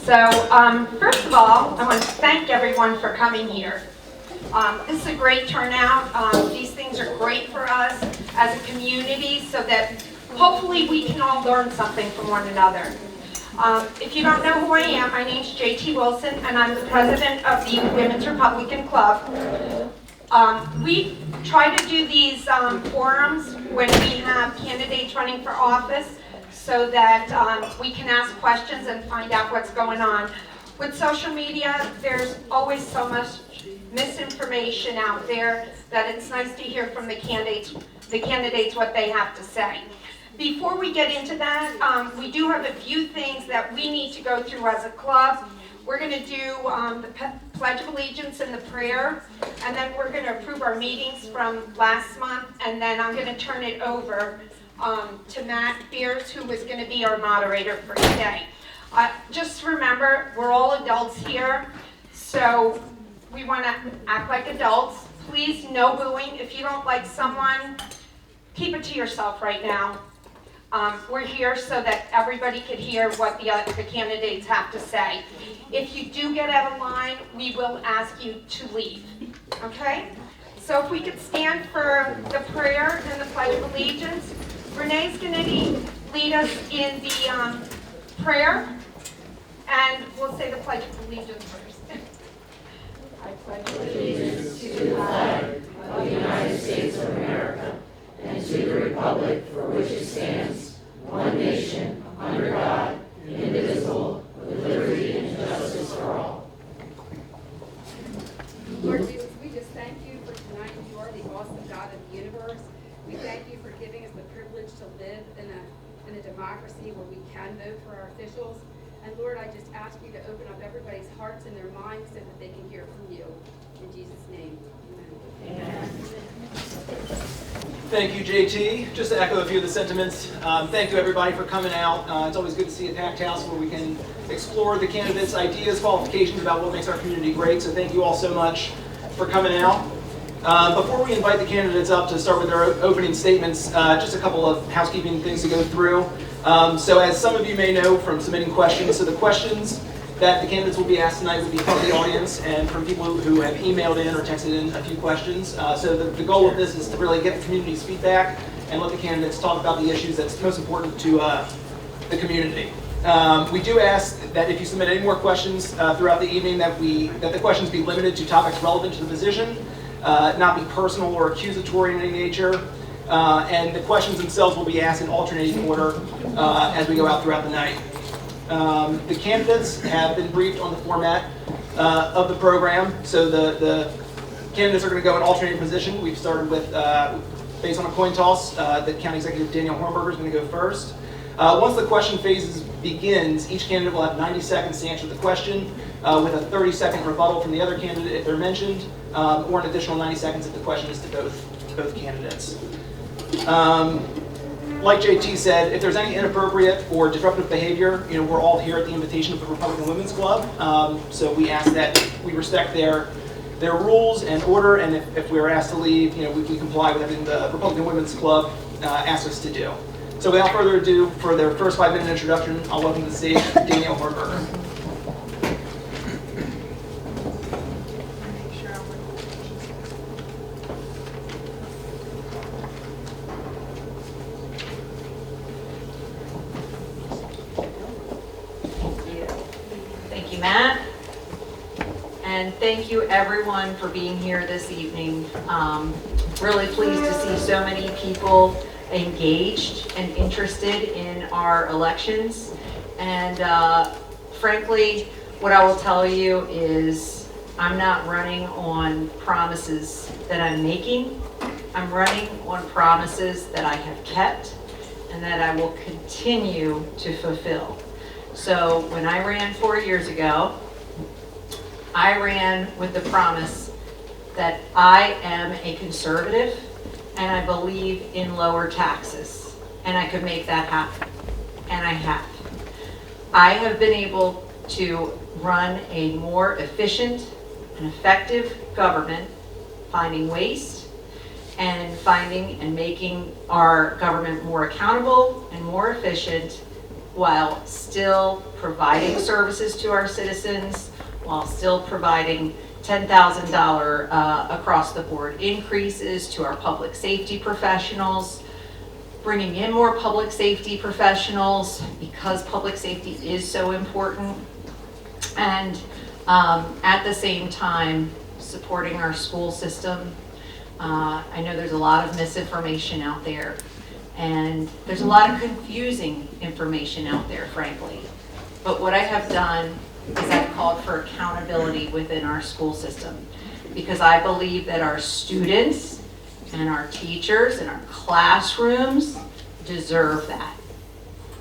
So first of all, I want to thank everyone for coming here. This is a great turnout. These things are great for us as a community so that hopefully we can all learn something from one another. If you don't know who I am, my name's JT Wilson and I'm the president of the Women's Republican Club. We try to do these forums when we have candidates running for office so that we can ask questions and find out what's going on. With social media, there's always so much misinformation out there that it's nice to hear from the candidates what they have to say. Before we get into that, we do have a few things that we need to go through as a club. We're going to do the Pledge of Allegiance and the prayer, and then we're going to approve our meetings from last month, and then I'm going to turn it over to Matt Beers, who is going to be our moderator for today. Just remember, we're all adults here, so we want to act like adults. Please, no booing. If you don't like someone, keep it to yourself right now. We're here so that everybody can hear what the candidates have to say. If you do get out of line, we will ask you to leave. Okay? So if we could stand for the prayer and the Pledge of Allegiance. Renee's going to lead us in the prayer, and we'll say the Pledge of Allegiance first. I pledge allegiance to the flag of the United States of America and to the republic for which it stands, one nation, under God, indivisible, with liberty and justice for all. Lord Jesus, we just thank you for tonight. You are the awesome God of the universe. We thank you for giving us the privilege to live in a democracy where we can vote for our officials. And Lord, I just ask you to open up everybody's hearts and their minds so that they can hear from you. In Jesus' name, amen. Amen. Thank you, JT. Just to echo a few of the sentiments, thank you everybody for coming out. It's always good to see a packed house where we can explore the candidates' ideas, qualifications about what makes our community great. So thank you all so much for coming out. Before we invite the candidates up to start with their opening statements, just a couple of housekeeping things to go through. So as some of you may know from submitting questions, so the questions that the candidates will be asked tonight will be from the audience and from people who have emailed in or texted in a few questions. So the goal of this is to really get the community's feedback and let the candidates talk about the issues that's most important to the community. We do ask that if you submit any more questions throughout the evening that the questions be limited to topics relevant to the position, not be personal or accusatory in any nature, and the questions themselves will be asked in alternating order as we go out throughout the night. The candidates have been briefed on the format of the program, so the candidates are going to go in alternating position. We've started with, based on a coin toss, the County Executive Danielle Hornberger is going to go first. Once the question phase begins, each candidate will have 90 seconds to answer the question, with a 30-second rebuttal from the other candidate if they're mentioned, or an additional 90 seconds if the question is to both candidates. Like JT said, if there's any inappropriate or disruptive behavior, we're all here at the invitation of the Republican Women's Club. So we ask that we respect their rules and order, and if we're asked to leave, we comply with everything the Republican Women's Club asks us to do. So without further ado, for their first 5-minute introduction, I'll welcome to the stage Danielle Hornberger. Matt, and thank you everyone for being here this evening. Really pleased to see so many people engaged and interested in our elections, and frankly what I will tell you is I'm not running on promises that I'm making. I'm running on promises that I have kept and that I will continue to fulfill. So when I ran 4 years ago, I ran with the promise that I am a conservative and I believe in lower taxes, and I could make that happen, and I have. I have been able to run a more efficient and effective government, finding waste and making our government more accountable and more efficient while still providing services to our citizens, while still providing $10,000 across the board increases to our public safety professionals, bringing in more public safety professionals because public safety is so important, and at the same time supporting our school system. I know there's a lot of misinformation out there, and there's a lot of confusing information out there, frankly. But what I have done is I've called for accountability within our school system, because I believe that our students and our teachers and our classrooms deserve that.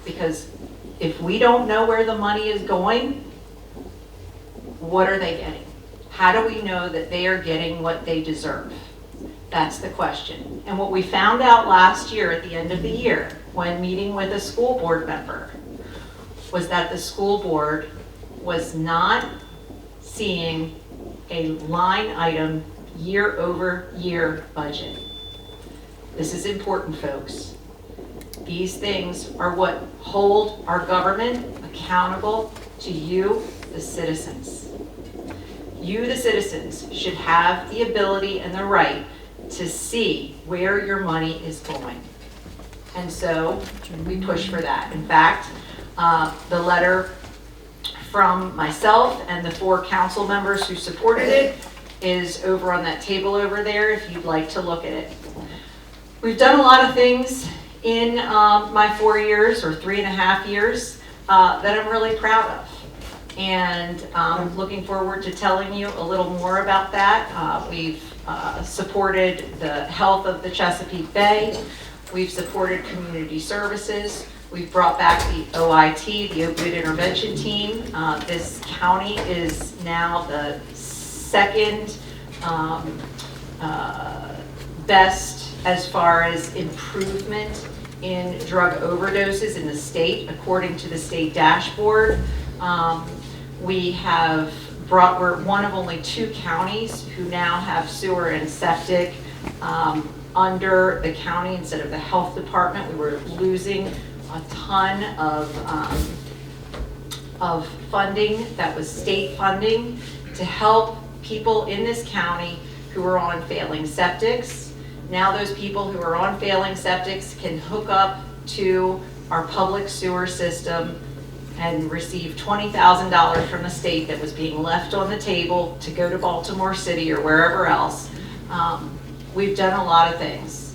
Because if we don't know where the money is going, what are they getting? How do we know that they are getting what they deserve? That's the question. And what we found out last year at the end of the year, when meeting with a school board member, was that the school board was not seeing a line item year-over-year budget. This is important, folks. These things are what hold our government accountable to you, the citizens. You, the citizens, should have the ability and the right to see where your money is going. And so we push for that. In fact, the letter from myself and the 4 council members who supported it is over on that table over there if you'd like to look at it. We've done a lot of things in my 4 years or 3.5 years that I'm really proud of. And I'm looking forward to telling you a little more about that. We've supported the health of the Chesapeake Bay. We've supported community services. We've brought back the OIT, the Opioid Intervention Team. This county is now the second best as far as improvement in drug overdoses in the state, according to the state dashboard. We're one of only 2 counties who now have sewer and septic under the county instead of the health department. We were losing a ton of funding that was state funding to help people in this county who are on failing septics. Now those people who are on failing septics can hook up to our public sewer system and receive $20,000 from the state that was being left on the table to go to Baltimore City or wherever else. We've done a lot of things.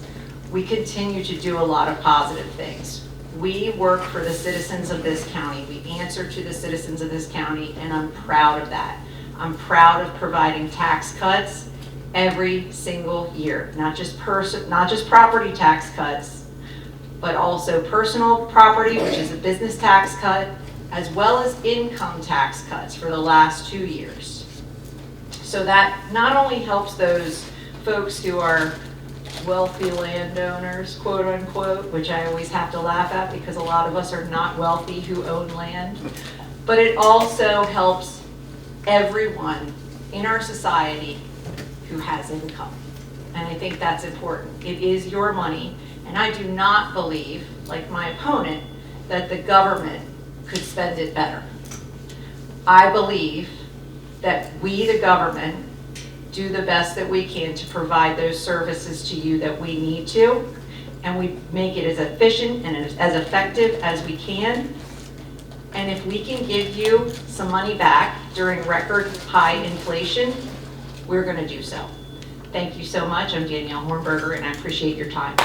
We continue to do a lot of positive things. We work for the citizens of this county. We answer to the citizens of this county, and I'm proud of that. I'm proud of providing tax cuts every single year, not just property tax cuts, but also personal property, which is a business tax cut, as well as income tax cuts for the last 2 years. So that not only helps those folks who are wealthy landowners, quote unquote, which I always have to laugh at because a lot of us are not wealthy who own land, but it also helps everyone in our society who has income. And I think that's important. It is your money, and I do not believe, like my opponent, that the government could spend it better. I believe that we, the government, do the best that we can to provide those services to you that we need to, and we make it as efficient and as effective as we can. And if we can give you some money back during record high inflation, we're going to do so. Thank you so much. I'm Danielle Hornberger, and I appreciate your time.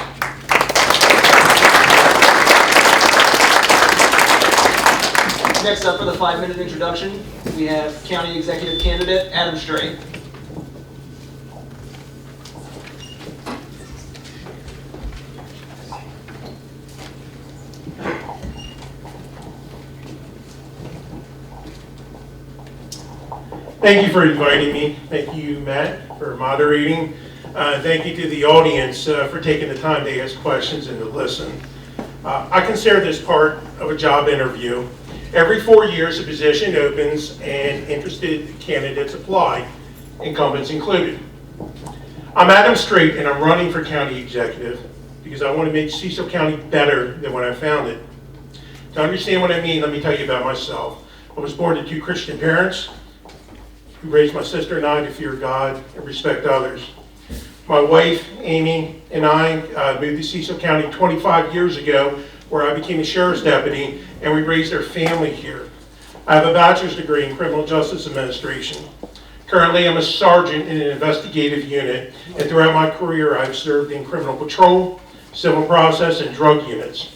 Next up for the 5-minute introduction, we have County Executive Candidate Adam Streight. Thank you for inviting me. Thank you, Matt, for moderating. Thank you to the audience for taking the time to ask questions and to listen. I consider this part of a job interview. Every 4 years, a position opens and interested candidates apply, incumbents included. I'm Adam Streight, and I'm running for county executive because I want to make Cecil County better than when I found it. To understand what I mean, let me tell you about myself. I was born to two Christian parents who raised my sister and I to fear God and respect others. My wife, Amy, and I moved to Cecil County 25 years ago, where I became a sheriff's deputy, and we raised our family here. I have a bachelor's degree in criminal justice administration. Currently, I'm a sergeant in an investigative unit, and throughout my career, I've served in criminal patrol, civil process, and drug units.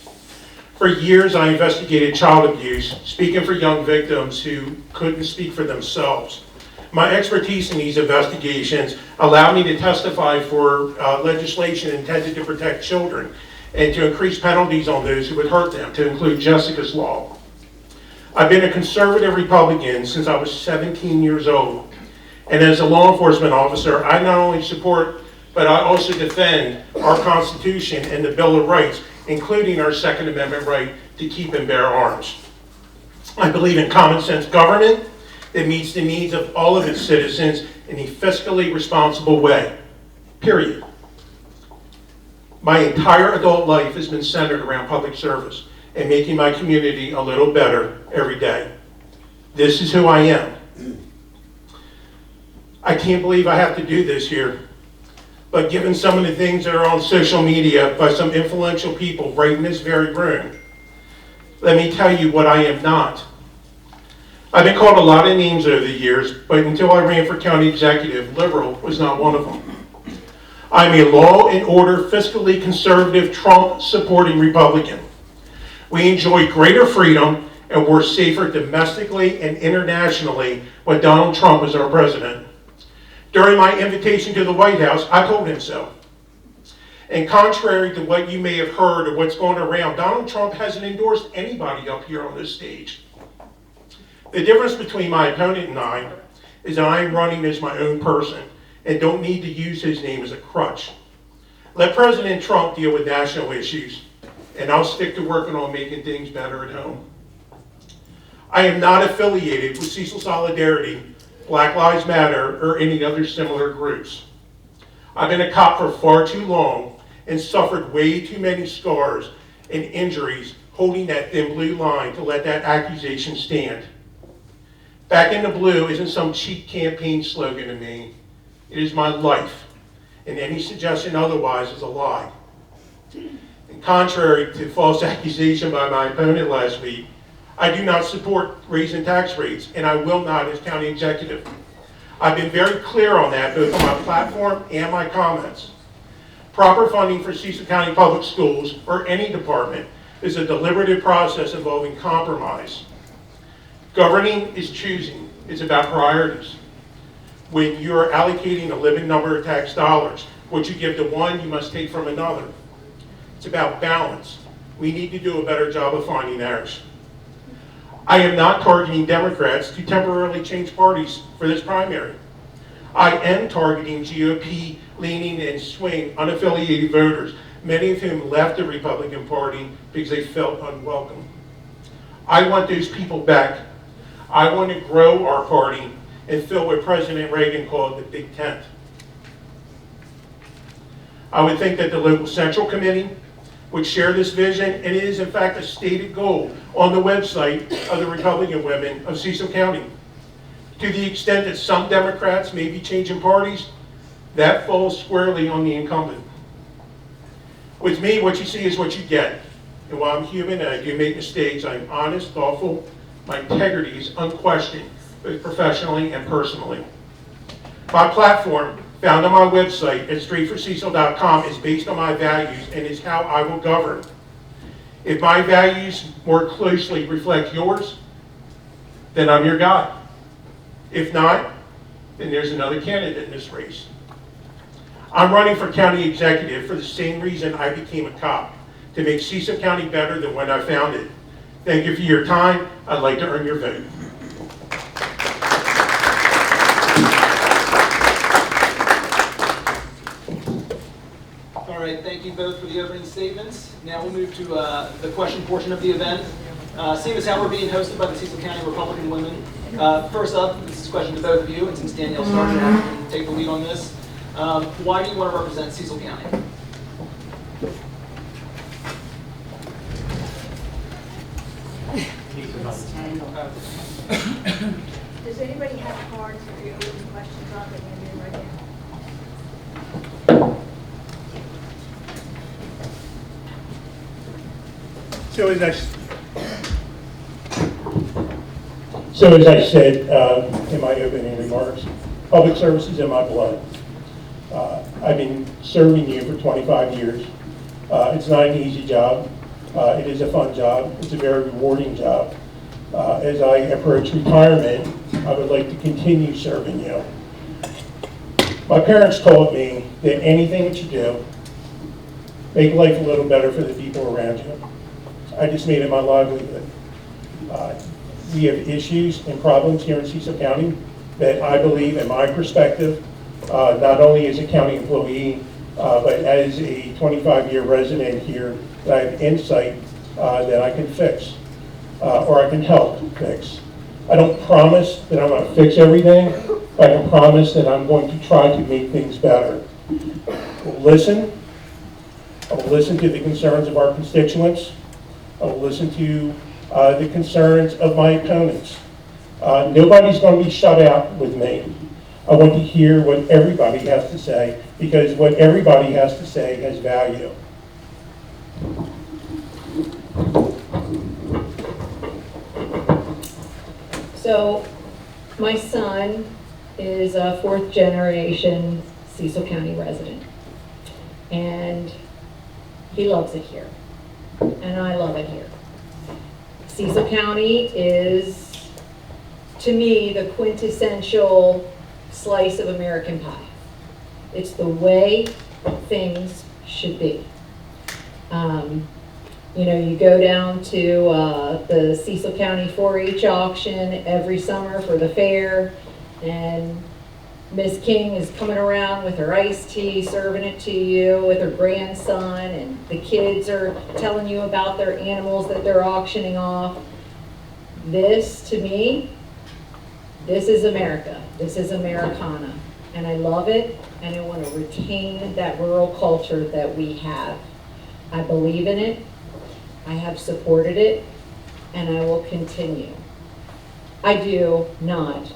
For years, I investigated child abuse, speaking for young victims who couldn't speak for themselves. My expertise in these investigations allowed me to testify for legislation intended to protect children and to increase penalties on those who would hurt them, to include Jessica's Law. I've been a conservative Republican since I was 17 years old. And as a law enforcement officer, I not only support, but I also defend our Constitution and the Bill of Rights, including our Second Amendment right to keep and bear arms. I believe in common sense government that meets the needs of all of its citizens in a fiscally responsible way, period. My entire adult life has been centered around public service and making my community a little better every day. This is who I am. I can't believe I have to do this here, but given some of the things that are on social media by some influential people right in this very room, let me tell you what I am not. I've been called a lot of names over the years, but until I ran for county executive, liberal was not one of them. I'm a law and order, fiscally conservative, Trump-supporting Republican. We enjoy greater freedom and we're safer domestically and internationally when Donald Trump was our president. During my invitation to the White House, I told him so. And contrary to what you may have heard or what's going around, Donald Trump hasn't endorsed anybody up here on this stage. The difference between my opponent and I is that I am running as my own person and don't need to use his name as a crutch. Let President Trump deal with national issues, and I'll stick to working on making things better at home. I am not affiliated with Cecil Solidarity, Black Lives Matter, or any other similar groups. I've been a cop for far too long and suffered way too many scars and injuries holding that thin blue line to let that accusation stand. Back in the blue isn't some cheap campaign slogan to me. It is my life, and any suggestion otherwise is a lie. And contrary to false accusation by my opponent last week, I do not support raising tax rates, and I will not as county executive. I've been very clear on that, both on my platform and my comments. Proper funding for Cecil County Public Schools, or any department, is a deliberative process involving compromise. Governing is choosing. It's about priorities. When you're allocating a limited number of tax dollars, what you give to one, you must take from another. It's about balance. We need to do a better job of finding ours. I am not targeting Democrats to temporarily change parties for this primary. I am targeting GOP-leaning and swing unaffiliated voters, many of whom left the Republican Party because they felt unwelcome. I want those people back. I want to grow our party and fill what President Reagan called the big tent. I would think that the local central committee would share this vision, and it is in fact a stated goal on the website of the Republican women of Cecil County. To the extent that some Democrats may be changing parties, that falls squarely on the incumbent. With me, what you see is what you get. And while I'm human and I do make mistakes, I'm honest, thoughtful. My integrity is unquestioned, both professionally and personally. My platform, found on my website at straightforcecil.com, is based on my values and is how I will govern. If my values more closely reflect yours, then I'm your guy. If not, then there's another candidate in this race. I'm running for county executive for the same reason I became a cop, to make Cecil County better than when I found it. Thank you for your time. I'd like to earn your vote. All right, thank you both for the opening statements. Now we'll move to the question portion of the event. Same as how we're being hosted by the Cecil County Republican Women. First up, this is a question to both of you, and since Danielle started, I can take the lead on this. Why do you want to represent Cecil County? Does anybody have cards or any questions on it in right now? So as I said in my opening remarks, public service is in my blood. I've been serving you for 25 years. It's not an easy job. It is a fun job. It's a very rewarding job. As I approach retirement, I would like to continue serving you. My parents taught me that anything that you do, make life a little better for the people around you. I just made it my livelihood. We have issues and problems here in Cecil County that I believe, in my perspective, not only as a county employee, but as a 25-year resident here, that I have insight that I can fix, or I can help fix. I don't promise that I'm going to fix everything, but I can promise that I'm going to try to make things better. We'll listen. I will listen to the concerns of our constituents. I will listen to the concerns of my opponents. Nobody's going to be shut out with me. I want to hear what everybody has to say, because what everybody has to say has value. So my son is a fourth generation Cecil County resident, and he loves it here, and I love it here. Cecil County is, to me, the quintessential slice of American pie. It's the way things should be. You know, you go down to the Cecil County 4-H auction every summer for the fair, and Miss King is coming around with her iced tea, serving it to you with her grandson, and the kids are telling you about their animals that they're auctioning off. This, to me, this is America. This is Americana. And I love it, and I want to retain that rural culture that we have. I believe in it. I have supported it, and I will continue. I do not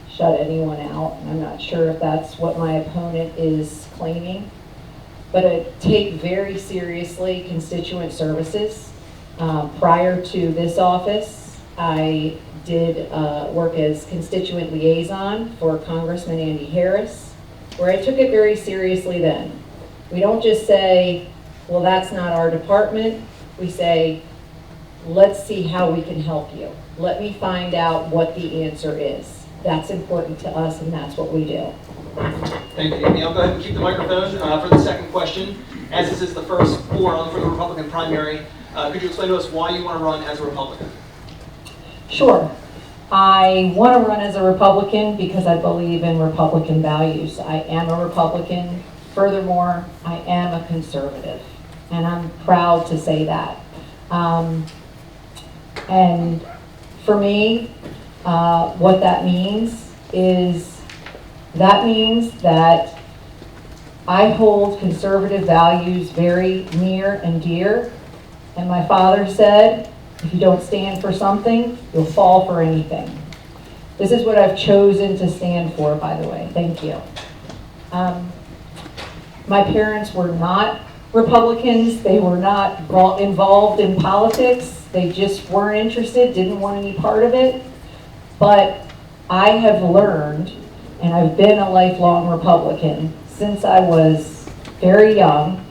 shut anyone out, and I'm not sure if that's what my opponent is claiming, but I take very seriously constituent services. Prior to this office, I did work as constituent liaison for Congressman Andy Harris, where I took it very seriously then. We don't just say, well, that's not our department. We say, let's see how we can help you. Let me find out what the answer is. That's important to us, and that's what we do. Thank you, Danielle. Go ahead and keep the microphone for the second question. As this is the first forum for the Republican primary, could you explain to us why you want to run as a Republican? Sure. I want to run as a Republican because I believe in Republican values. I am a Republican. Furthermore, I am a conservative, and I'm proud to say that. And for me, what that means is that I hold conservative values very near and dear. And my father said, if you don't stand for something, you'll fall for anything. This is what I've chosen to stand for, by the way. Thank you. My parents were not Republicans. They were not involved in politics. They just weren't interested, didn't want any part of it. But I have learned, and I've been a lifelong Republican since I was very young.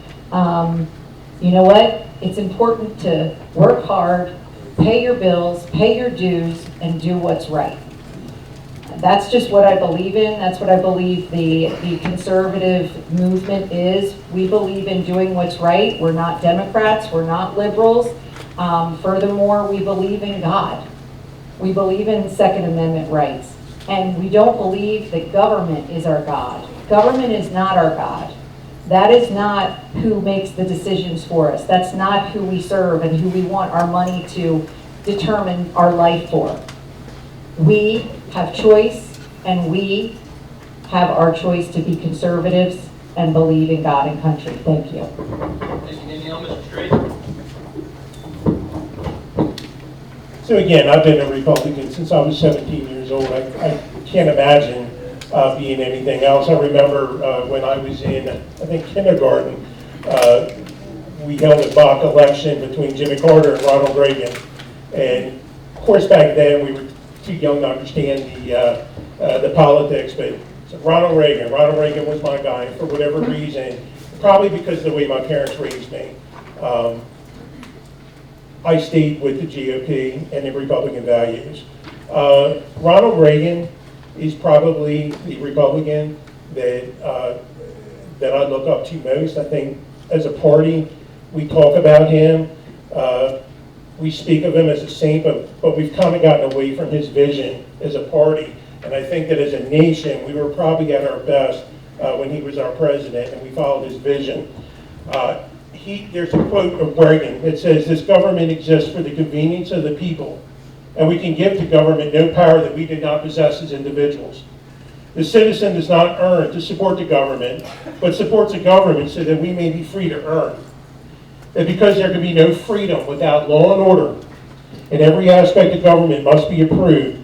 You know what? It's important to work hard, pay your bills, pay your dues, and do what's right. That's just what I believe in. That's what I believe the conservative movement is. We believe in doing what's right. We're not Democrats. We're not liberals. Furthermore, we believe in God. We believe in Second Amendment rights. And we don't believe that government is our God. Government is not our God. That is not who makes the decisions for us. That's not who we serve and who we want our money to determine our life for. We have choice, and we have our choice to be conservatives and believe in God and country. Thank you. Thank you, Danielle. Mr. Streight. So again, I've been a Republican since I was 17 years old. I can't imagine being anything else. I remember when I was in, I think, kindergarten, we held a mock election between Jimmy Carter and Ronald Reagan. And of course, back then, we were too young to understand the politics, but so Ronald Reagan was my guy for whatever reason, probably because of the way my parents raised me. I stayed with the GOP and the Republican values. Ronald Reagan is probably the Republican that I look up to most. I think as a party, we talk about him. We speak of him as a saint, but we've kind of gotten away from his vision as a party. And I think that as a nation, we were probably at our best when he was our president and we followed his vision. There's a quote of Reagan that says, "This government exists for the convenience of the people, and we can give to government no power that we do not possess as individuals. The citizen does not earn to support the government, but supports the government so that we may be free to earn. That because there can be no freedom without law and order, and every aspect of government must be approved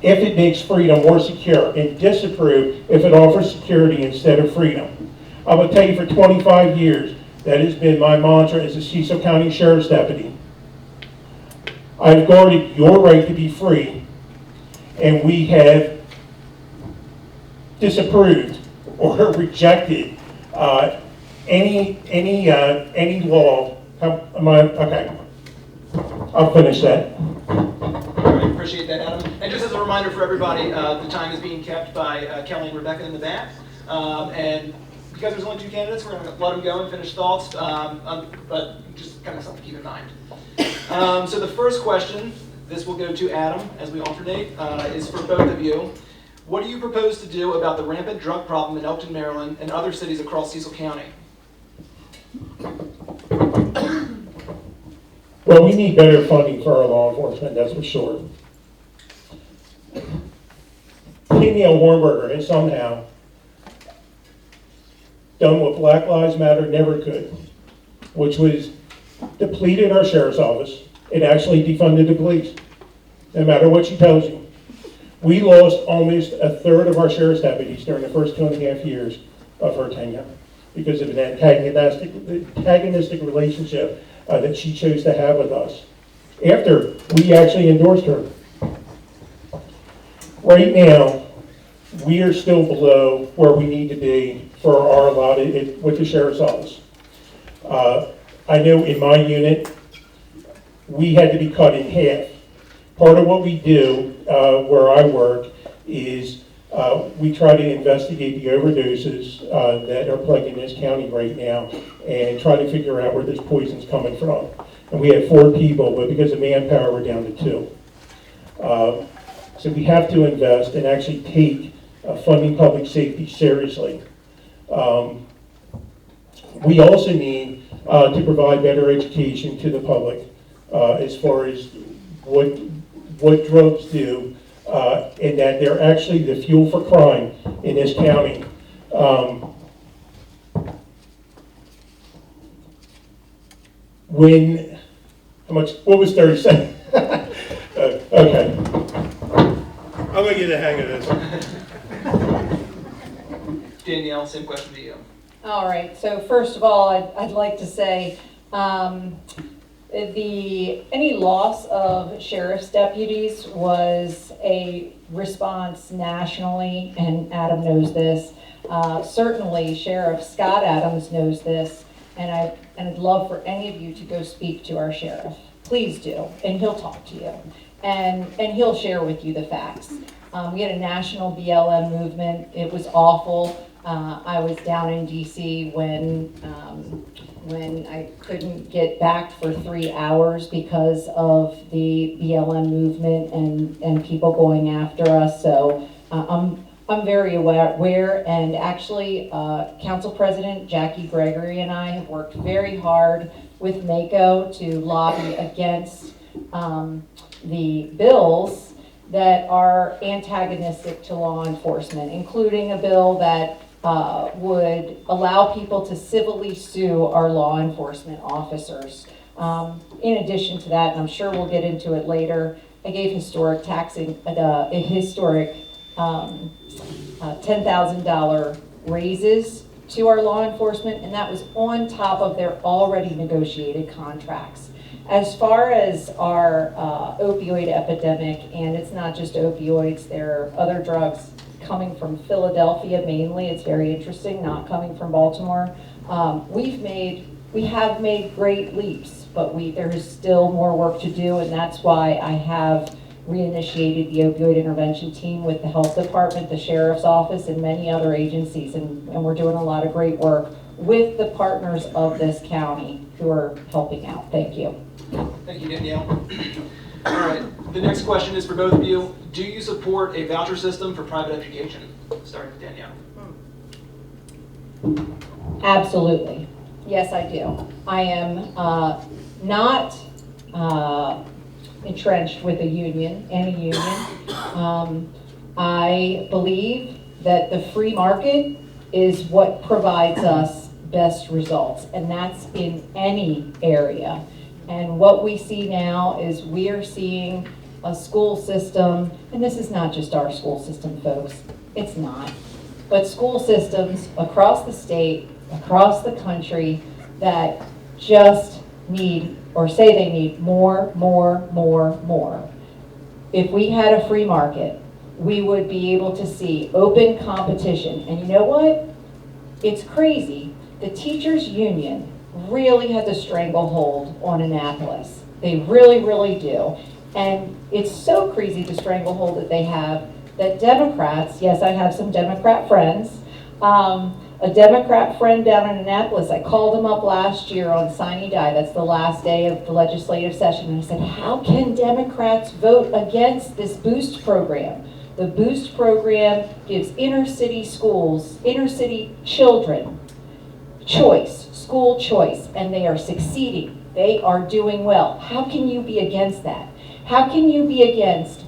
if it makes freedom more secure, and disapproved if it offers security instead of freedom." I will tell you, for 25 years, that has been my mantra as a Cecil County Sheriff's Deputy. I've guarded your right to be free, and we have disapproved or rejected any law. Okay, I'll finish that. All right, appreciate that, Adam. And just as a reminder for everybody, the time is being kept by Kelly and Rebecca in the back. And because there's only two candidates, we're going to let them go and finish thoughts, but just kind of something to keep in mind. So the first question, this will go to Adam as we alternate, is for both of you. What do you propose to do about the rampant drug problem in Elkton, Maryland, and other cities across Cecil County? Well, we need better funding for our law enforcement, that's for sure. Danielle Hornberger has somehow done what Black Lives Matter never could, which was depleted our sheriff's office. It actually defunded the police, no matter what she tells you. We lost almost a third of our sheriff's deputies during the first 2.5 years of her tenure because of an antagonistic relationship that she chose to have with us after we actually endorsed her. Right now, we are still below where we need to be for our allotted with the sheriff's office. I know in my unit, we had to be cut in half. Part of what we do where I work is we try to investigate the overdoses that are plaguing this county right now and try to figure out where this poison's coming from. And we have 4 people, but because of manpower, we're down to 2. So we have to invest and actually take funding public safety seriously. We also need to provide better education to the public as far as what drugs do, and that they're actually the fuel for crime in this county. What was 30 seconds? Okay. I'm gonna get the hang of this. Danielle, same question to you. All right, so first of all, I'd like to say any loss of sheriff's deputies was a response nationally, and Adam knows this. Certainly, Sheriff Scott Adams knows this, and I'd love for any of you to go speak to our sheriff. Please do, and he'll talk to you, and he'll share with you the facts. We had a national BLM movement. It was awful. I was down in DC when I couldn't get back for 3 hours because of the BLM movement and people going after us. So I'm very aware, and actually Council President Jackie Gregory and I have worked very hard with MACO to lobby against the bills that are antagonistic to law enforcement, including a bill that would allow people to civilly sue our law enforcement officers. In addition to that, and I'm sure we'll get into it later, I gave historic taxing, a historic $10,000 raises to our law enforcement, and that was on top of their already negotiated contracts. As far as our opioid epidemic, and it's not just opioids, there are other drugs coming from Philadelphia mainly. It's very interesting, not coming from Baltimore. We have made great leaps, but there is still more work to do, and that's why I have reinitiated the opioid intervention team with the health department, the sheriff's office, and many other agencies, and we're doing a lot of great work with the partners of this county who are helping out. Thank you. Thank you, Danielle. All right, the next question is for both of you. Do you support a voucher system for private education? Starting with Danielle. Absolutely. Yes, I do. I am not entrenched with a union, any union. I believe that the free market is what provides us best results, and that's in any area. And what we see now is we are seeing a school system, and this is not just our school system, folks, it's not, but school systems across the state, across the country that just need, or say they need more. If we had a free market, we would be able to see open competition. And you know what? It's crazy. The teachers union really has a stranglehold on Annapolis. They really, really do. And it's so crazy, the stranglehold that they have, that Democrats, yes, I have some Democrat friends, a Democrat friend down in Annapolis, I called him up last year on Sine Die, that's the last day of the legislative session, and I said, how can Democrats vote against this BOOST program? The BOOST program gives inner city schools, inner city children, choice, school choice, and they are succeeding. They are doing well. How can you be against that? How can you be against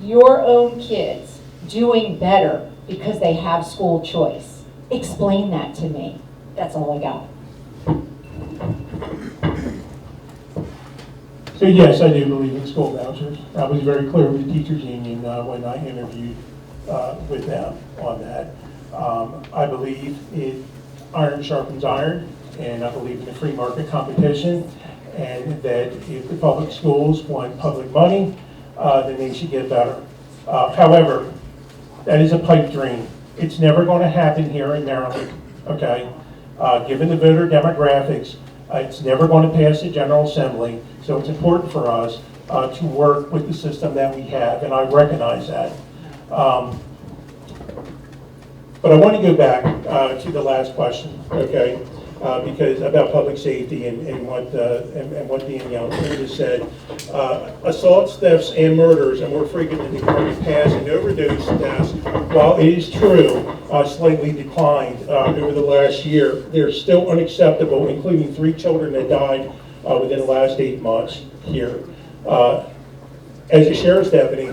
your own kids doing better because they have school choice? Explain that to me. That's all I got. So yes, I do believe in school vouchers. I was very clear with the teachers union when I interviewed with them on that. I believe iron sharpens iron, and I believe in the free market competition, and that if the public schools want public money, then they should get better. However, that is a pipe dream. It's never going to happen here in Maryland, okay? Given the voter demographics, it's never going to pass the General Assembly, so it's important for us to work with the system that we have, and I recognize that. But I want to go back to the last question, okay? Because about public safety and what Danielle just said. Assaults, thefts, and murders are more frequent than the current past, and overdose deaths, while it is true, slightly declined over the last year, they're still unacceptable, including 3 children that died within the last 8 months here. As a sheriff's deputy,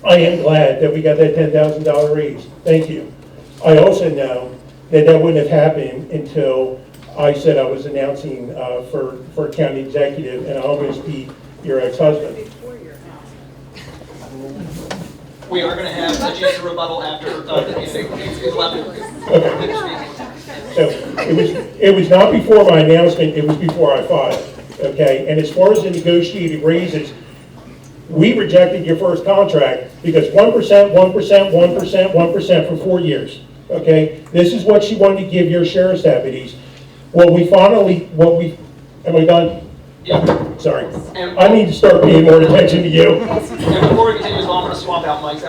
I am glad that we got that $10,000 raise. Thank you. I also know that wouldn't have happened until I said I was announcing for county executive, and I almost beat your ex-husband. We are going to have a chance to rebuttal after it's 11. Okay. So it was not before my announcement, it was before I filed. Okay, and as far as the negotiated raises, we rejected your first contract because 1% for 4 years. Okay, this is what she wanted to give your sheriff's deputies. Am I done? Yeah. Sorry. I need to start paying more attention to you. And before we continue as well, I'm going to swap out mics.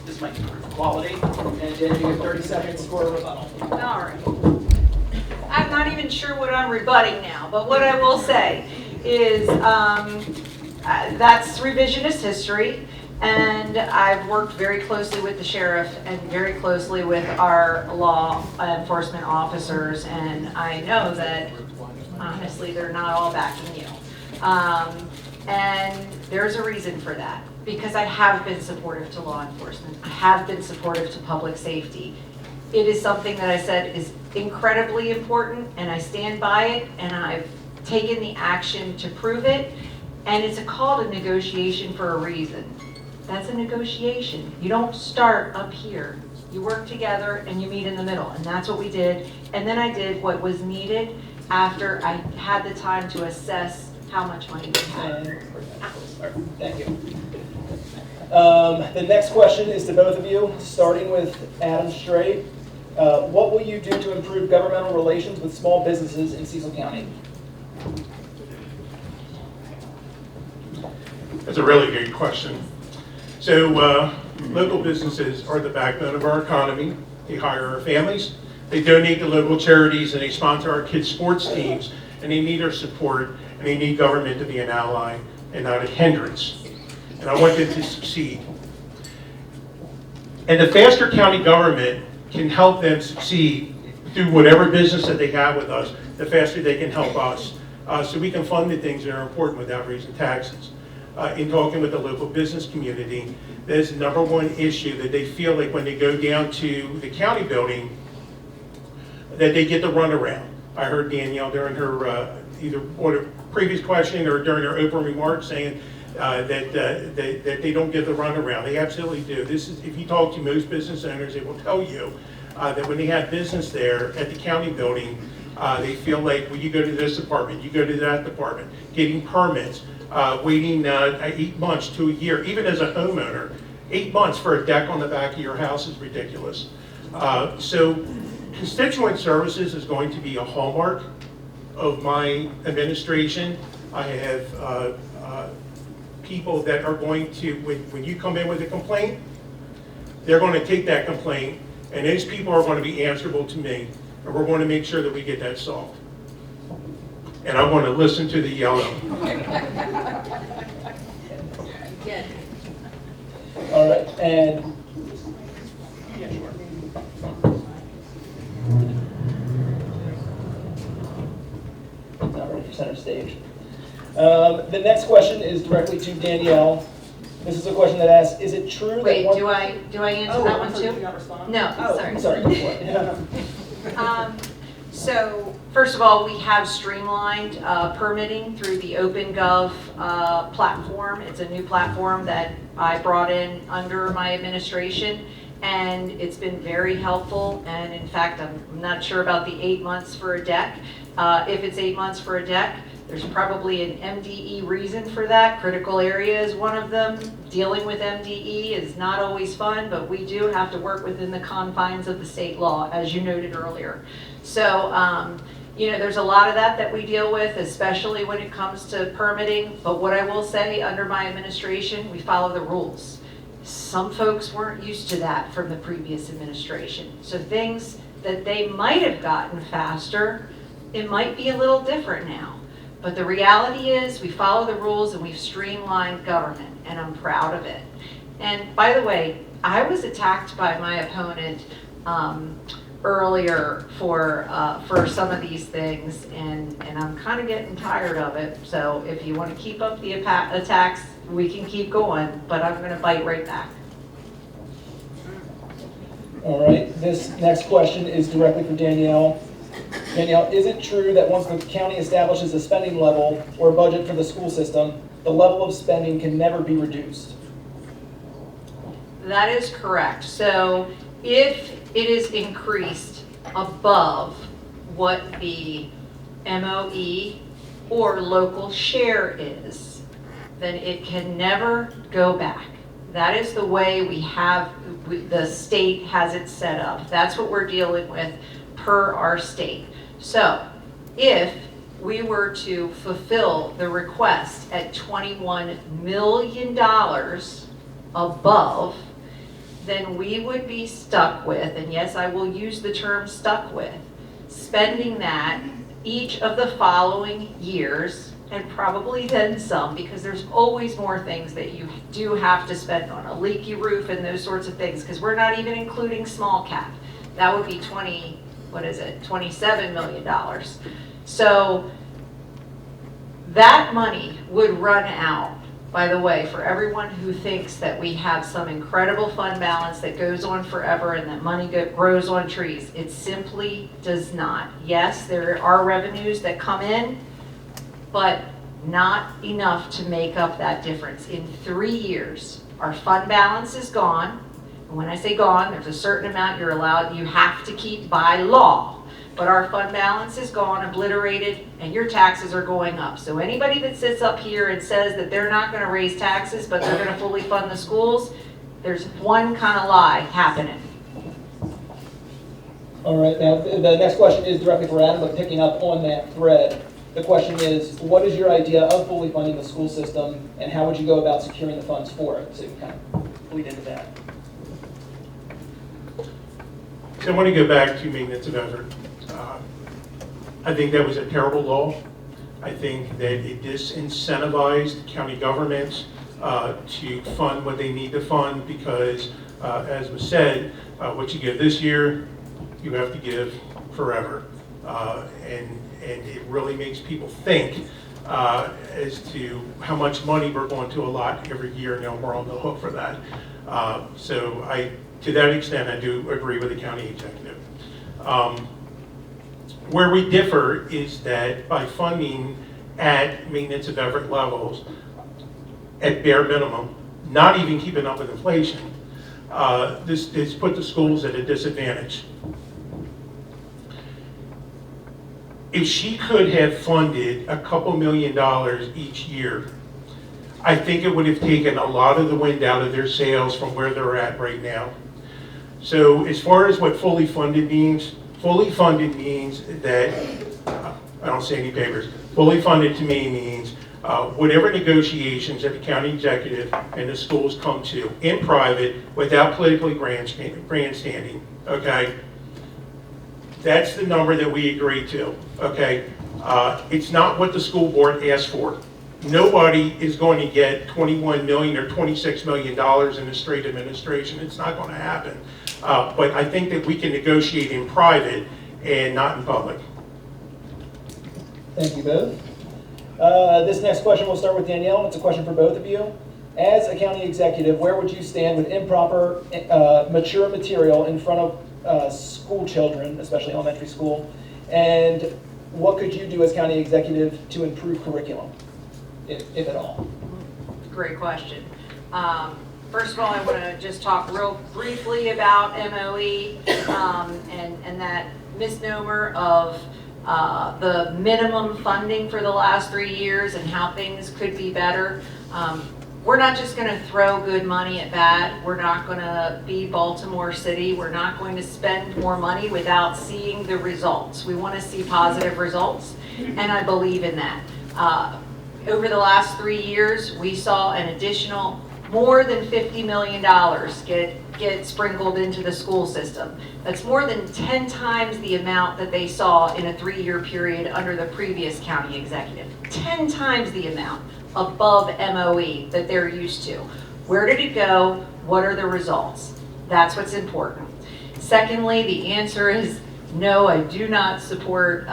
This mic for quality. And Jen, you have 30 seconds for a rebuttal. All right. I'm not even sure what I'm rebutting now, but what I will say is that's revisionist history. And I've worked very closely with the sheriff and very closely with our law enforcement officers, and I know that honestly they're not all backing you. And there's a reason for that, because I have been supportive to law enforcement. I have been supportive to public safety. It is something that I said is incredibly important, and I stand by it, and I've taken the action to prove it, and it's called a negotiation for a reason. That's a negotiation. You don't start up here. You work together and you meet in the middle, and that's what we did. And then I did what was needed after I had the time to assess how much money we had. Thank you. The next question is to both of you, starting with Adam Streight. What will you do to improve governmental relations with small businesses in Cecil County? That's a really good question. So local businesses are the backbone of our economy. They hire our families, they donate to local charities, and they sponsor our kids' sports teams, and they need our support, and they need government to be an ally and not a hindrance. And I want them to succeed. And the faster county government can help them succeed through whatever business that they have with us, the faster they can help us. So we can fund the things that are important without raising taxes. In talking with the local business community, that's the number one issue that they feel like when they go down to the county building, that they get the runaround. I heard Danielle during her either or the previous question or during her opening remarks saying that they don't get the runaround. They absolutely do. This is, if you talk to most business owners, they will tell you that when they have business there at the county building, they feel like, well, you go to this department, you go to that department, getting permits, waiting 8 months to a year, even as a homeowner. 8 months for a deck on the back of your house is ridiculous. So constituent services is going to be a hallmark of my administration. I have people that are going to, when you come in with a complaint, they're going to take that complaint, and those people are going to be answerable to me, and we're going to make sure that we get that solved. And I want to listen to the yellow. All right, and yeah, sure. Not ready for center stage. The next question is directly to Danielle. This is a question that asks, is it true that Wait, one... do I answer that one too? Did you not respond? No, Oh, sorry. I'm sorry, go for it. So, first of all, we have streamlined permitting through the OpenGov platform. It's a new platform that I brought in under my administration, and it's been very helpful. And in fact, I'm not sure about the 8 months for a deck. If it's 8 months for a deck, there's probably an MDE reason for that. Critical area is one of them. Dealing with MDE is not always fun, but we do have to work within the confines of the state law, as you noted earlier. So, you know, there's a lot of that we deal with, especially when it comes to permitting. But what I will say, under my administration, we follow the rules. Some folks weren't used to that from the previous administration. So things that they might have gotten faster, it might be a little different now. But the reality is we follow the rules and we've streamlined government, and I'm proud of it. And by the way, I was attacked by my opponent earlier for some of these things, and I'm kind of getting tired of it. So if you want to keep up the attacks, we can keep going, but I'm going to bite right back. All right, this next question is directly for Danielle. Danielle, is it true that once the county establishes a spending level or budget for the school system, the level of spending can never be reduced? That is correct. So if it is increased above what the MOE or local share is, then it can never go back. That is the way the state has it set up. That's what we're dealing with per our state. So if we were to fulfill the request at $21 million above, then we would be stuck with, and yes, I will use the term stuck with, spending that each of the following years, and probably then some, because there's always more things that you do have to spend on, a leaky roof and those sorts of things, because we're not even including small cap. That would be $27 million. So that money would run out. By the way, for everyone who thinks that we have some incredible fund balance that goes on forever and that money grows on trees, it simply does not. Yes, there are revenues that come in, but not enough to make up that difference. In 3 years, our fund balance is gone. And when I say gone, there's a certain amount you have to keep by law. But our fund balance is gone, obliterated, and your taxes are going up. So anybody that sits up here and says that they're not gonna raise taxes, but they're gonna fully fund the schools, there's one kind of lie happening. All right, now the next question is directly for Adam, but picking up on that thread. The question is, what is your idea of fully funding the school system, and how would you go about securing the funds for it? So you kind of lead into that. So I want to go back to maintenance of effort. I think that was a terrible law. I think that it disincentivized county governments to fund what they need to fund because, as was said, what you give this year, you have to give forever. And it really makes people think as to how much money we're going to allot every year, and we're on the hook for that. So to that extent, I do agree with the county executive. Where we differ is that by funding at maintenance of effort levels, at bare minimum, not even keeping up with inflation, this put the schools at a disadvantage. If she could have funded a couple $1 million each year, I think it would have taken a lot of the wind out of their sails from where they're at right now. So as far as what fully funded means that, I don't see any papers, fully funded to me means whatever negotiations that the county executive and the schools come to in private without politically grandstanding, okay? That's the number that we agreed to, okay? It's not what the school board asked for. Nobody is going to get $21 million or $26 million in the Streight administration. It's not going to happen. But I think that we can negotiate in private and not in public. Thank you both. This next question will start with Danielle, and it's a question for both of you. As a county executive, where would you stand with improper, mature material in front of school children, especially elementary school? And what could you do as county executive to improve curriculum, if at all? Great question. First of all, I want to just talk real briefly about MOE and that misnomer of the minimum funding for the last 3 years and how things could be better. We're not just going to throw good money at bad. We're not going to be Baltimore City. We're not going to spend more money without seeing the results. We want to see positive results, and I believe in that. Over the last 3 years, we saw an additional more than $50 million get sprinkled into the school system. That's more than 10 times the amount that they saw in a 3-year period under the previous county executive. 10 times the amount above MOE that they're used to. Where did it go? What are the results? That's what's important. Secondly, the answer is no, I do not support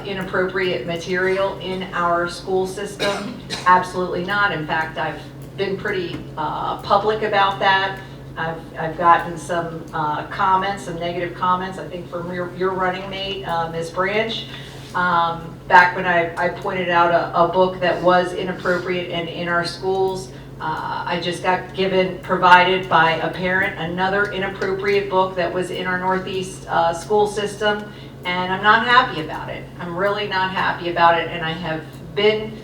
inappropriate material in our school system. Absolutely not. In fact, I've been pretty public about that. I've gotten some comments, some negative comments, I think from your running mate, Ms. Branch, back when I pointed out a book that was inappropriate and in our schools. I just got provided by a parent another inappropriate book that was in our Northeast school system, and I'm not happy about it. I'm really not happy about it, and I have been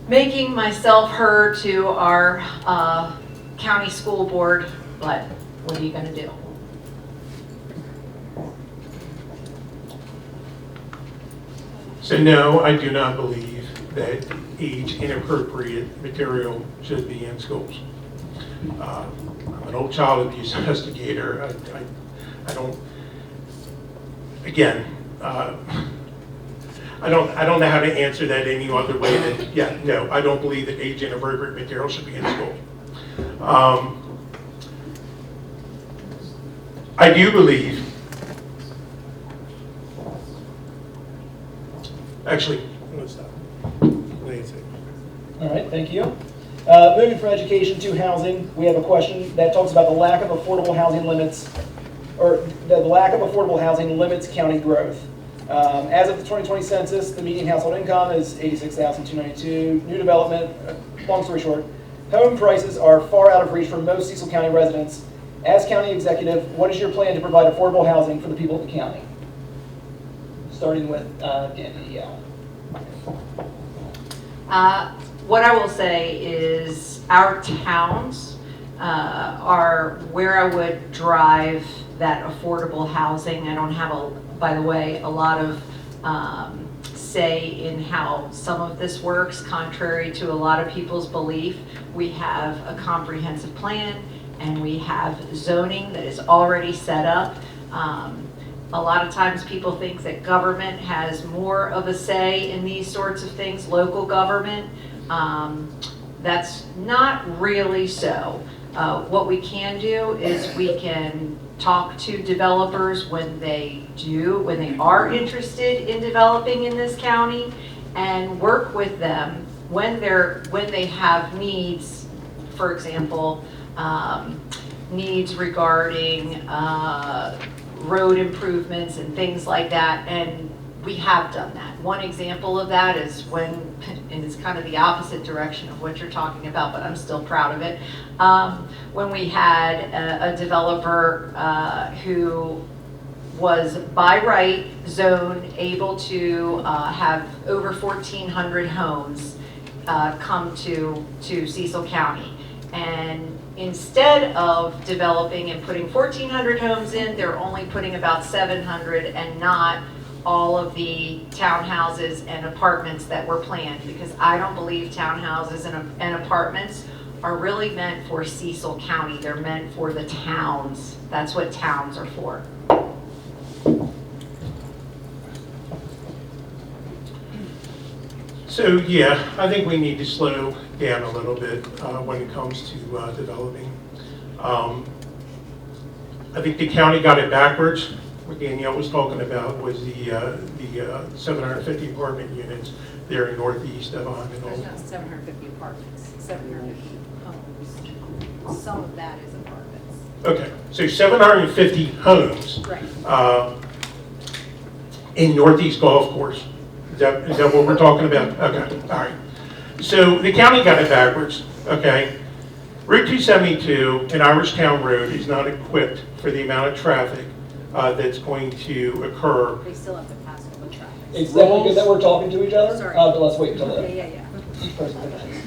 making myself heard to our county school board, but what are you going to do? So no, I do not believe that age inappropriate material should be in schools. I'm an old child abuse investigator. I don't, again, I don't know how to answer that any other way than, yeah, no, I don't believe that age inappropriate material should be in school. I do believe, actually, let's stop. All right, thank you. Moving from education to housing, we have a question that talks about the lack of affordable housing limits, or the lack of affordable housing limits county growth. As of the 2020 census, the median household income is $86,292. New development, long story short, home prices are far out of reach for most Cecil County residents. As county executive, what is your plan to provide affordable housing for the people of the county? Starting with Danielle. What I will say is our towns are where I would drive that affordable housing. I don't have, by the way, a lot of say in how some of this works, contrary to a lot of people's belief. We have a comprehensive plan and we have zoning that is already set up. A lot of times people think that government has more of a say in these sorts of things, local government. That's not really so. What we can do is we can talk to developers when they are interested in developing in this county, and work with them when they have needs, for example, needs regarding road improvements and things like that, and we have done that. One example of that is and it's kind of the opposite direction of what you're talking about, but I'm still proud of it. When we had a developer who was by right zone able to have over 1,400 homes come to Cecil County. And instead of developing and putting 1,400 homes in, they're only putting about 700 and not all of the townhouses and apartments that were planned, because I don't believe townhouses and apartments are really meant for Cecil County. They're meant for the towns. That's what towns are for. So yeah, I think we need to slow down a little bit when it comes to developing. I think the county got it backwards. What Danielle was talking about was the 750 apartment units there in northeast of There's not 750 apartments, 750 homes. Some of that is apartments. Okay, so 750 homes Right. In northeast golf course. Is that what we're talking about? Okay, all right. So the county got it backwards, okay? Route 272 and Irishtown Road is not equipped for the amount of traffic that's going to occur. They still have to pass over traffic. It's definitely good that we're talking to each other, Sorry. but let's wait until Yeah. each person finishes.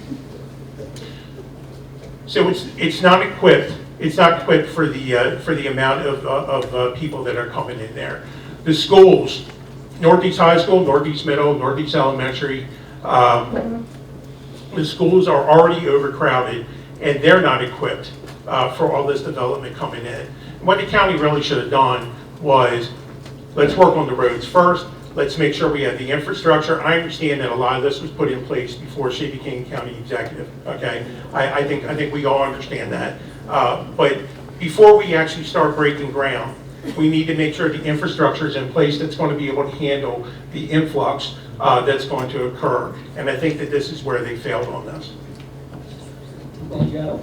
So it's not equipped. It's not equipped for the amount of people that are coming in there. The schools, Northeast High School, Northeast Middle, Northeast Elementary, the schools are already overcrowded and they're not equipped for all this development coming in. What the county really should have done was, let's work on the roads first. Let's make sure we have the infrastructure. I understand that a lot of this was put in place before she became county executive. Okay, I think we all understand that. But before we actually start breaking ground, we need to make sure the infrastructure is in place that's going to be able to handle the influx that's going to occur. And I think that this is where they failed on this. Thank you, Adam.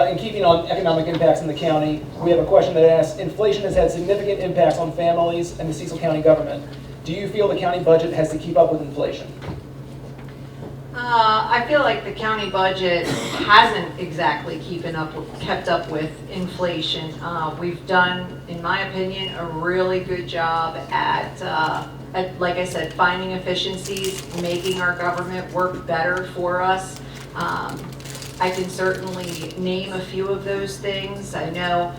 In keeping on economic impacts in the county, we have a question that asks, inflation has had significant impacts on families and the Cecil County government. Do you feel the county budget has to keep up with inflation? I feel like the county budget hasn't exactly kept up with inflation. We've done, in my opinion, a really good job at, like I said, finding efficiencies, making our government work better for us. I can certainly name a few of those things. I know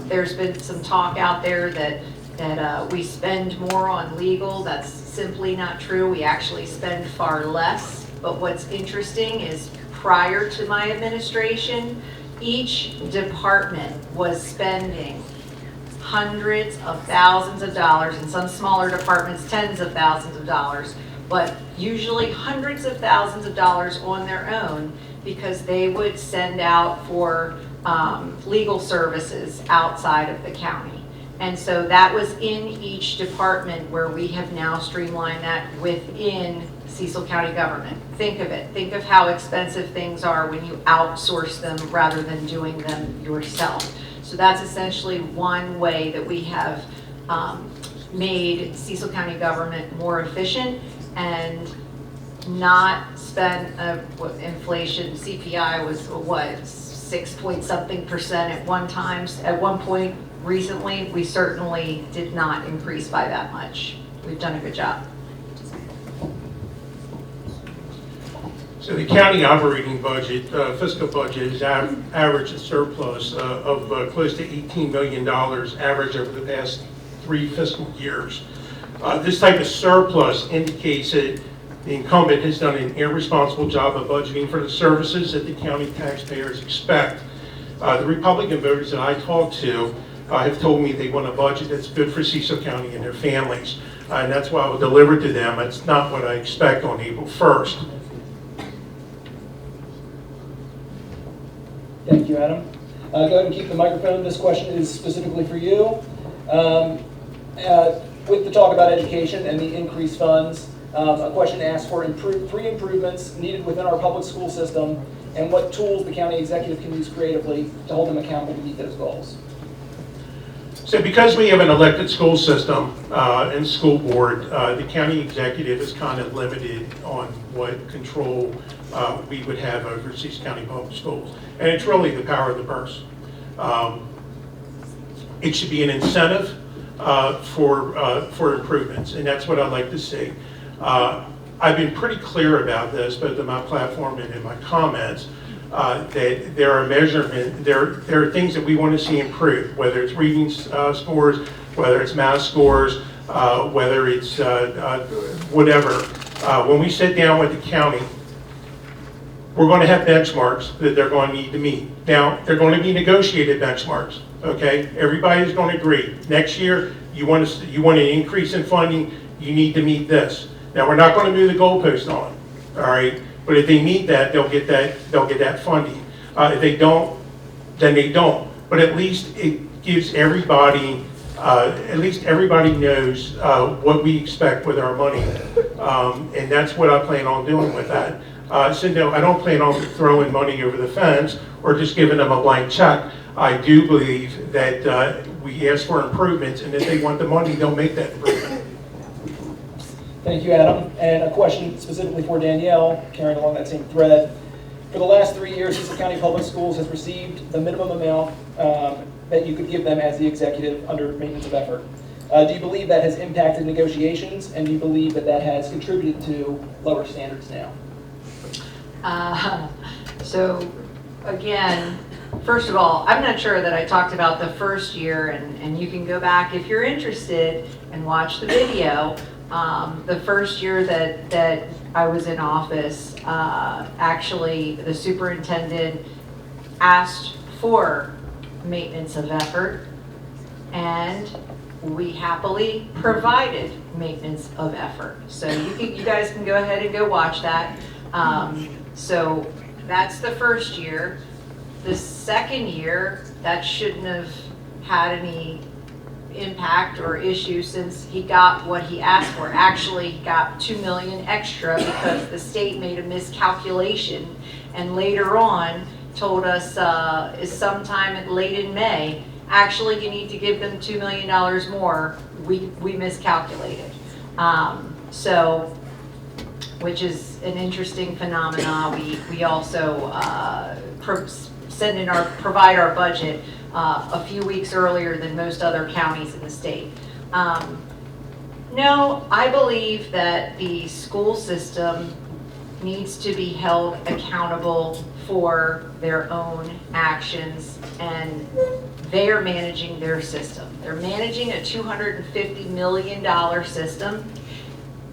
there's been some talk out there that we spend more on legal. That's simply not true. We actually spend far less. But what's interesting is prior to my administration, each department was spending hundreds of thousands of dollars, and some smaller departments tens of thousands of dollars, but usually hundreds of thousands of dollars on their own, because they would send out for legal services outside of the county. And so that was in each department, where we have now streamlined that within Cecil County government. Think of it. Think of how expensive things are when you outsource them rather than doing them yourself. So that's essentially one way that we have made Cecil County government more efficient and not spend, what inflation, CPI was what, 6 point something percent at one point recently. We certainly did not increase by that much. We've done a good job. So the county operating budget, fiscal budget, is average a surplus of close to $18 million average over the past 3 fiscal years. This type of surplus indicates that the incumbent has done an irresponsible job of budgeting for the services that the county taxpayers expect. The Republican voters that I talked to have told me they want a budget that's good for Cecil County and their families. And that's why I will deliver to them. It's not what I expect on April 1st. Thank you, Adam. Go ahead and keep the microphone. This question is specifically for you. With the talk about education and the increased funds, a question asks for three improvements needed within our public school system and what tools the county executive can use creatively to hold them accountable to meet those goals. So because we have an elected school system and school board, the county executive is kind of limited on what control we would have over Cecil County Public Schools. And it's really the power of the purse. It should be an incentive for improvements, and that's what I'd like to see. I've been pretty clear about this, both in my platform and in my comments, that there are things that we want to see improved, whether it's reading scores, whether it's math scores, whether it's whatever. When we sit down with the county, we're going to have benchmarks that they're going to need to meet. Now, they're going to be negotiated benchmarks, okay? Everybody's going to agree. Next year, you want an increase in funding, you need to meet this. Now, we're not going to move the goalpost on, all right? But if they meet that, they'll get that funding. If they don't, then they don't. But at least it gives everybody, everybody knows what we expect with our money. And that's what I plan on doing with that. So no, I don't plan on throwing money over the fence or just giving them a blank check. I do believe that we ask for improvements, and if they want the money, they'll make that improvement. Thank you, Adam. And a question specifically for Danielle, carrying along that same thread. For the last 3 years, Cecil County Public Schools has received the minimum amount that you could give them as the executive under maintenance of effort. Do you believe that has impacted negotiations, and do you believe that that has contributed to lower standards now? So again, first of all, I'm not sure that I talked about the first year, and you can go back if you're interested and watch the video. The first year that I was in office, actually the superintendent asked for maintenance of effort, and we happily provided maintenance of effort. So you guys can go ahead and go watch that. So that's the first year. The second year, that shouldn't have had any impact or issue since he got what he asked for. Actually, he got $2 million extra because the state made a miscalculation and later on told us is sometime late in May, actually you need to give them $2 million more. We miscalculated. So, which is an interesting phenomenon. We also provide our budget a few weeks earlier than most other counties in the state. No, I believe that the school system needs to be held accountable for their own actions, and they are managing their system. They're managing a $250 million system,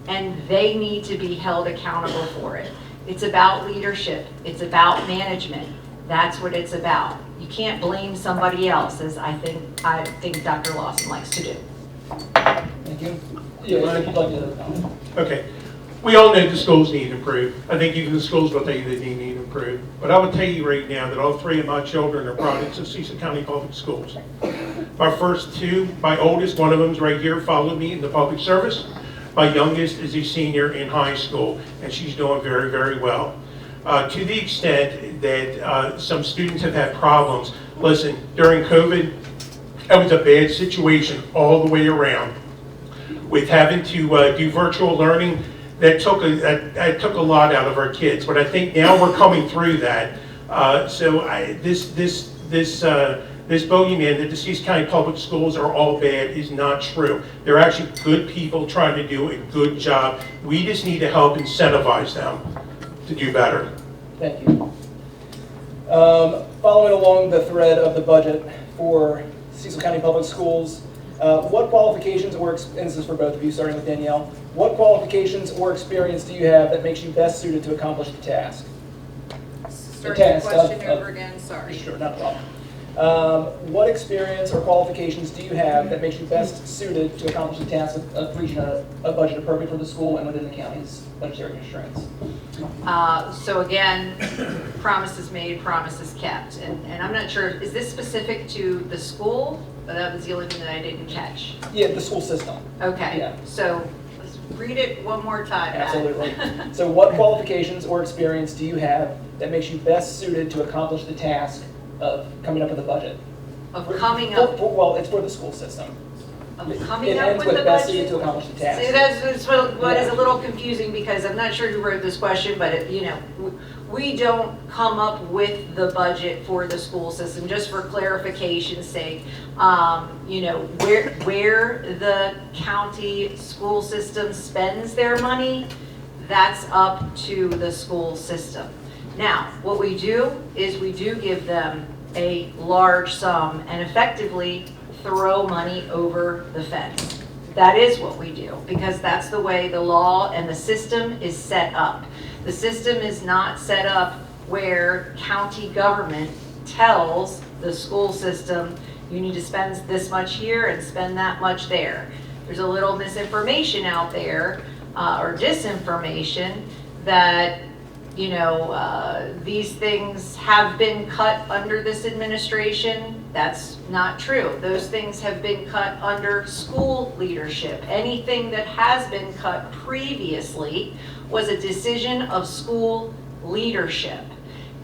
and they need to be held accountable for it. It's about leadership. It's about management. That's what it's about. You can't blame somebody else, as I think Dr. Lawson likes to do. Thank you. Yeah, if you'd like to comment. Okay. We all know the schools need to improve. I think even the schools will tell you they need to improve. But I will tell you right now that all 3 of my children are products of Cecil County Public Schools. My first 2, my oldest, one of them's right here, followed me in the public service. My youngest is a senior in high school, and she's doing very, very well. To the extent that some students have had problems, listen, during COVID, it was a bad situation all the way around. with having to do virtual learning, that took a lot out of our kids. But I think now we're coming through that. This bogeyman that the Cecil County Public Schools are all bad is not true. They're actually good people trying to do a good job. We just need to help incentivize them to do better. Thank you. Following along the thread of the budget for Cecil County Public Schools, what qualifications or, and this is for both of you, starting with Danielle, what qualifications or experience do you have that makes you best suited to accomplish the task? Start the question over again, sorry. Sure, not a problem. What experience or qualifications do you have that makes you best suited to accomplish the task of reaching a budget appropriate for the school and within the county's budgetary constraints? So again, promises made, promises kept. And I'm not sure, is this specific to the school? That was the only thing that I didn't catch. Yeah, the school system. Okay, Yeah. so let's read it one more time. Absolutely. So what qualifications or experience do you have that makes you best suited to accomplish the task of coming up with a budget? Of coming up, Well, it's for the school system. of It coming up ends with the with best suited budget? to accomplish the task. See, that's what is a little confusing, because I'm not sure who wrote this question, but we don't come up with the budget for the school system. Just for clarification's sake, where the county school system spends their money, that's up to the school system. Now, what we do is we do give them a large sum and effectively throw money over the fence. That is what we do, because that's the way the law and the system is set up. The system is not set up where county government tells the school system, you need to spend this much here and spend that much there. There's a little misinformation out there, or disinformation, that these things have been cut under this administration. That's not true. Those things have been cut under school leadership. Anything that has been cut previously was a decision of school leadership.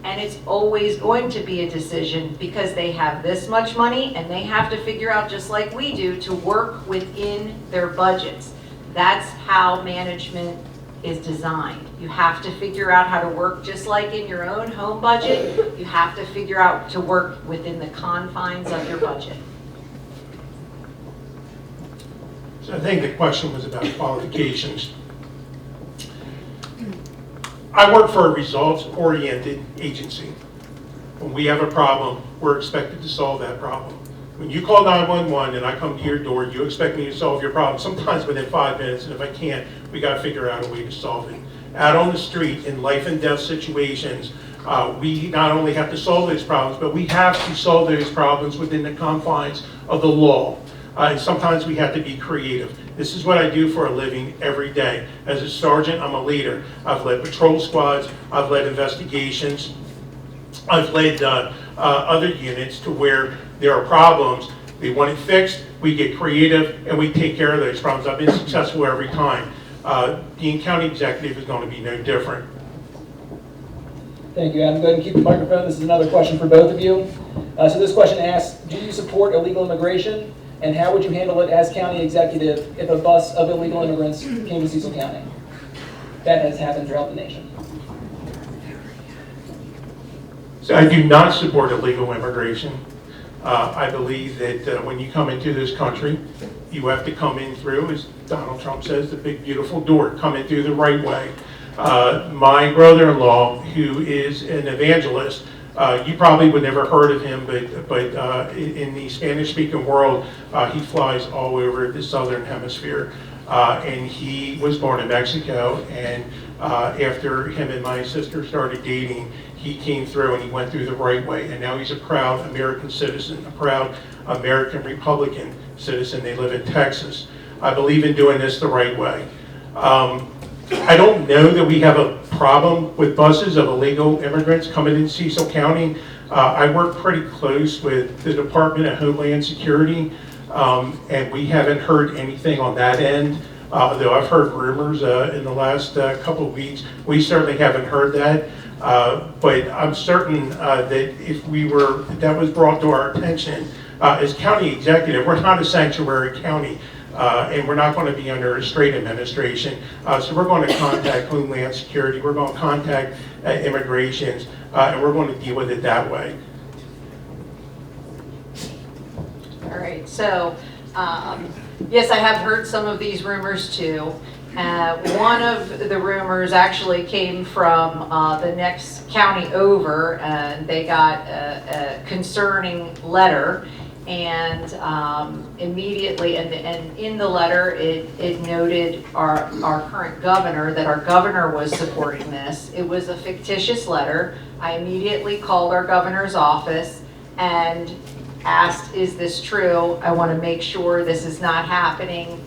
And it's always going to be a decision, because they have this much money and they have to figure out, just like we do, to work within their budgets. That's how management is designed. You have to figure out how to work, just like in your own home budget. You have to figure out to work within the confines of your budget. So I think the question was about qualifications. I work for a results-oriented agency. When we have a problem, we're expected to solve that problem. When you call 911 and I come to your door, you expect me to solve your problem, sometimes within 5 minutes, and if I can't, we got to figure out a way to solve it. Out on the street, in life and death situations, we not only have to solve those problems, but we have to solve those problems within the confines of the law. And sometimes we have to be creative. This is what I do for a living every day. As a sergeant, I'm a leader. I've led patrol squads, I've led investigations, I've led other units to where there are problems, they want it fixed, we get creative, and we take care of those problems. I've been successful every time. Being county executive is going to be no different. Thank you, Adam. Go ahead and keep the microphone. This is another question for both of you. So this question asks, do you support illegal immigration? And how would you handle it as county executive if a bus of illegal immigrants came to Cecil County? That has happened throughout the nation. So I do not support illegal immigration. I believe that when you come into this country, you have to come in through, as Donald Trump says, the big beautiful door, come in through the right way. My brother-in-law, who is an evangelist, you probably would never heard of him, but in the Spanish-speaking world, he flies all over the southern hemisphere. And he was born in Mexico, and after him and my sister started dating, he came through and he went through the right way, and now he's a proud American citizen, a proud American Republican citizen. They live in Texas. I believe in doing this the right way. I don't know that we have a problem with buses of illegal immigrants coming in Cecil County. I work pretty close with the Department of Homeland Security, and we haven't heard anything on that end. Though I've heard rumors in the last couple of weeks, we certainly haven't heard that. But I'm certain that if that was brought to our attention, as county executive, we're not a sanctuary county. and we're not going to be under a Streight administration. So we're going to contact Homeland Security, we're going to contact immigrations, and we're going to deal with it that way. All right, so, yes, I have heard some of these rumors too. One of the rumors actually came from the next county over, and they got a concerning letter, and immediately, and in the letter, it noted our current governor, that our governor was supporting this. It was a fictitious letter. I immediately called our governor's office and asked, is this true? I want to make sure this is not happening.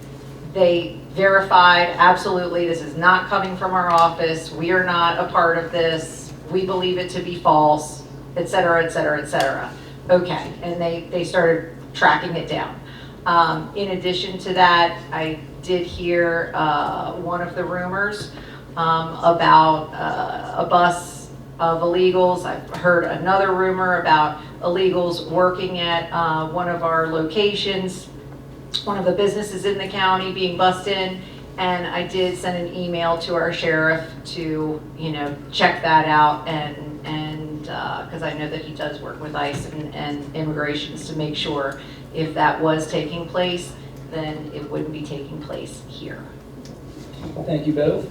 They verified, absolutely, this is not coming from our office. We are not a part of this. We believe it to be false, et cetera, et cetera, et cetera. Okay, and they started tracking it down. In addition to that, I did hear one of the rumors about a bus of illegals. I've heard another rumor about illegals working at one of our locations, one of the businesses in the county being bussed in, and I did send an email to our sheriff to, check that out, and because I know that he does work with ICE and immigrations to make sure if that was taking place, then it wouldn't be taking place here. Thank you both.